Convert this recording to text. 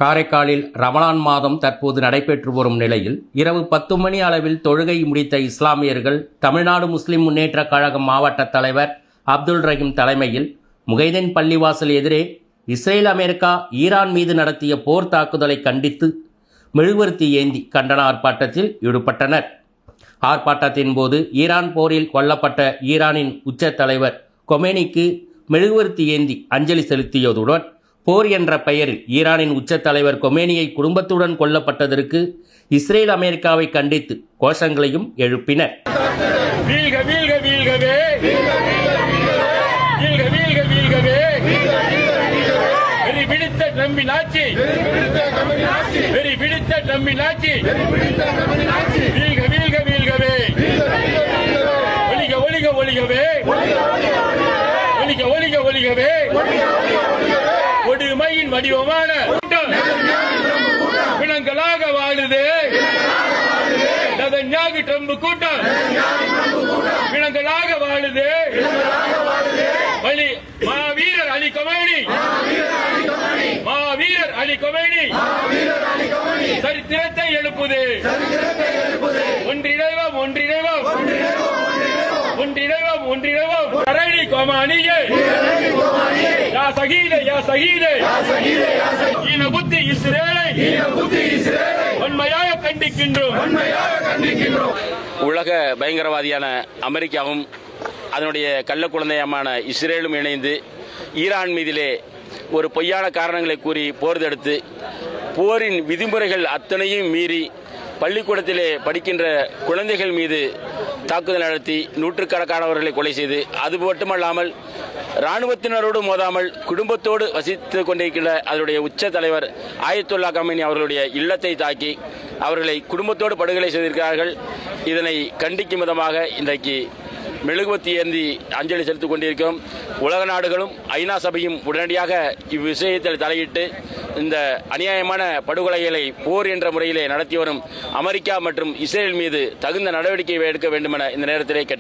காரைக்காலில் ரமலான் மாதம் தற்போது நடைபெற்று வரும் நிலையில் இரவு 10 மணி அளவில் தொழுகை முடித்த இஸ்லாமியர்கள் தமிழ்நாடு முஸ்லிம் முன்னேற்றக் கழகம் மாவட்ட தலைவர் அப்துல் ரஹீம் தலைமையில் முகைதீன் பள்ளிவாசல் எதிரே இஸ்ரேல், அமெரிக்கா, ஈரான் மீது நடத்திய போர் தாக்குதலை கண்டித்து மெழுகுவர்த்தி ஏந்தி கண்டன ஆர்ப்பாட்டத்தில் ஈடுபட்டனர். ஆர்ப்பாட்டத்தின் போது ஈரான் போரில் கொல்லப்பட்ட ஈரானின் உச்ச தலைவர் கொமேனிக்கு மெழுகுவர்த்தி ஏந்தி அஞ்சலி செலுத்தியதுடன் போர் என்ற பெயரில் ஈரானின் உச்ச தலைவர் கொமேனியை குடும்பத்துடன் கொல்லப்பட்டதற்கு இஸ்ரேல், அமெரிக்காவை கண்டித்து கோஷங்களையும் எழுப்பினர். வீழ்க வீழ்க வீழ்கவே, வீழ்க வீழ்க வீழ்கவே, வெறி பிடித்த நம்பின் ஆட்சி, வெறி பிடித்த நம்பின் ஆட்சி, வீழ்க வீழ்க வீழ்கவே, ஒளிக ஒளிக ஒளிகவே, ஒளிக ஒளிக ஒளிகவே, கொடுமையின் வடிவமான பிணங்களாக வாழுது நதன்யாகு ட்ரம்ப் கூட்டம், பிணங்களாக வாழுது மாவீரர் அலி கொமேனி, மாவீரர் அலி கொமேனி சரித்திரத்தை எழுப்புது. ஒன்றிணைவோம் ஒன்றிணைவோம் ஒன்றிணைவோம் ஒன்றிணைவோம் அரளி கொமானியே, யா சகீதே யா சகீதே, ஈன புத்தி இஸ்ரேலை வன்மையாக கண்டிக்கின்றோம். உலக பயங்கரவாதியான அமெரிக்காவும் அதனுடைய கள்ள குழந்தையமான இஸ்ரேலும் இணைந்து ஈரான் மீதிலே ஒரு பொய்யான காரணங்களை கூறி போர் தொடுத்து போரின் விதிமுறைகள் அத்தனையும் மீறி பள்ளிக்கூடத்திலே படிக்கின்ற குழந்தைகள் மீது தாக்குதல் நடத்தி நூற்றுக்கணக்கானவர்களை கொலை செய்து, அது மட்டுமல்லாமல் இராணுவத்தினரோடு மோதாமல் குடும்பத்தோடு வசித்துக் கொண்டிருக்கின்ற அதனுடைய உச்ச தலைவர் ஆயத்துல்லா கமேனி அவர்களுடைய இல்லத்தை தாக்கி அவர்களை குடும்பத்தோடு படுகொலை செய்திருக்கிறார்கள். இதனை கண்டிக்கும் விதமாக இன்றைக்கு மெழுகுவர்த்தி ஏந்தி அஞ்சலி செலுத்திக் கொண்டிருக்கிறோம். உலக நாடுகளும் ஐநா சபையும் உடனடியாக இவ்விஷயத்தில் தலையிட்டு இந்த அநியாயமான படுகொலைகளை போர் என்ற முறையிலே நடத்தி வரும் அமெரிக்கா மற்றும் இஸ்ரேல் மீது தகுந்த நடவடிக்கை எடுக்க வேண்டும் என இந்த நேரத்திலே கேட்டு